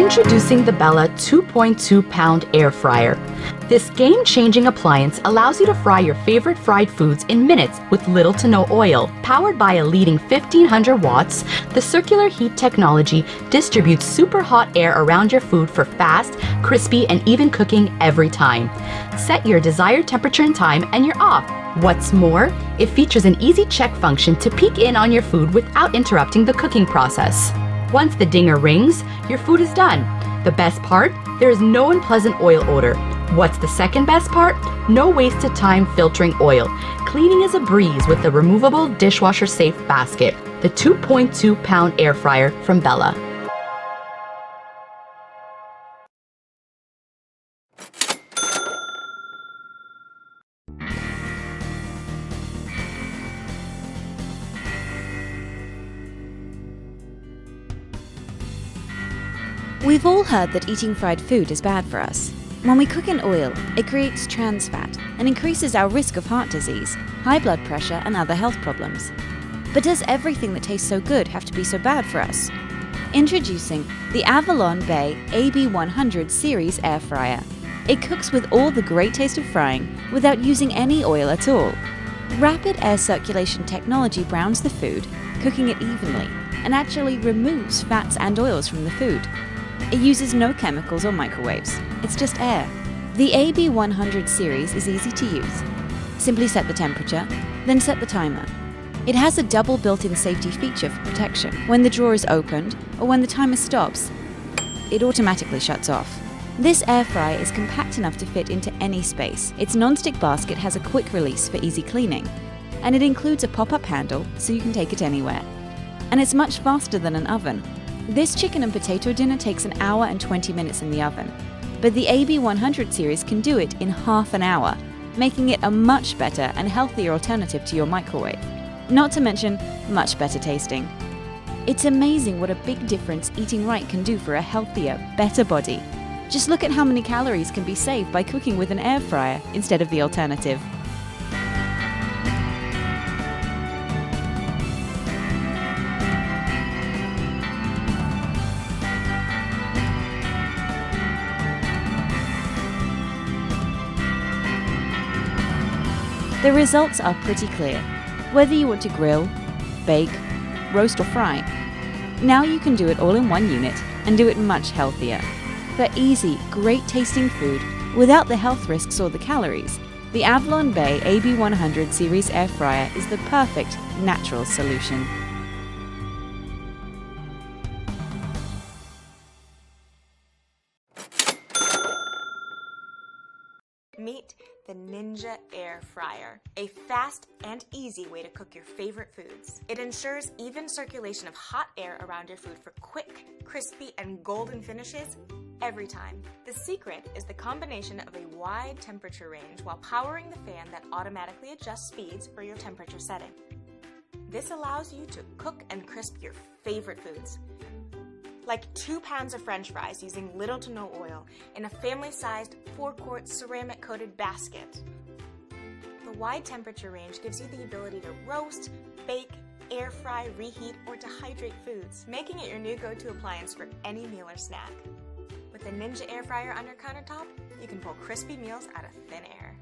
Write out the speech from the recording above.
Introducing the Bella 2.2-pound air fryer. This game-changing appliance allows you to fry your favorite fried foods in minutes with little to no oil. Powered by a leading 1500 watts, the circular heat technology distributes super hot air around your food for fast, crispy, and even cooking every time. Set your desired temperature and time and you're off. What's more, it features an easy check function to peek in on your food without interrupting the cooking process. Once the dinger rings, your food is done. The best part? There is no unpleasant oil odor. What's the second best part? No wasted time filtering oil. Cleaning is a breeze with the removable dishwasher-safe basket. The 2.2-pound air fryer from Bella. We've all heard that eating fried food is bad for us. When we cook in oil, it creates trans fat and increases our risk of heart disease, high blood pressure, and other health problems. But does everything that tastes so good have to be so bad for us? Introducing the Avalon Bay AB100 series air fryer. It cooks with all the great taste of frying without using any oil at all. Rapid air circulation technology browns the food, cooking it evenly, and actually removes fats and oils from the food. It uses no chemicals or microwaves, it's just air. The AB100 series is easy to use. Simply set the temperature, then set the timer. It has a double built-in safety feature for protection. When the drawer is opened, or when the timer stops, it automatically shuts off. This air fryer is compact enough to fit into any space. Its non-stick basket has a quick release for easy cleaning, and it includes a pop-up handle so you can take it anywhere. And it's much faster than an oven. This chicken and potato dinner takes an hour and 20 minutes in the oven, but the AB100 series can do it in half an hour, making it a much better and healthier alternative to your microwave. Not to mention, much better tasting. It's amazing what a big difference eating right can do for a healthier, better body. Just look at how many calories can be saved by cooking with an air fryer instead of the alternative. The results are pretty clear, whether you want to grill, bake, roast or fry. Now you can do it all in one unit and do it much healthier. For easy, great tasting food without the health risks or the calories, the Avalon Bay AB100 series air fryer is the perfect natural solution. Meet the Ninja Air Fryer, a fast and easy way to cook your favorite foods. It ensures even circulation of hot air around your food for quick, crispy, and golden finishes every time. The secret is the combination of a wide temperature range while powering the fan that automatically adjusts speeds for your temperature setting. This allows you to cook and crisp your favorite foods, like 2 pounds of French fries using little to no oil in a family-sized 4-quart ceramic-coated basket. The wide temperature range gives you the ability to roast, bake, air fry, reheat, or dehydrate foods, making it your new go-to appliance for any meal or snack. With a Ninja Air Fryer on your countertop, you can pull crispy meals out of thin air.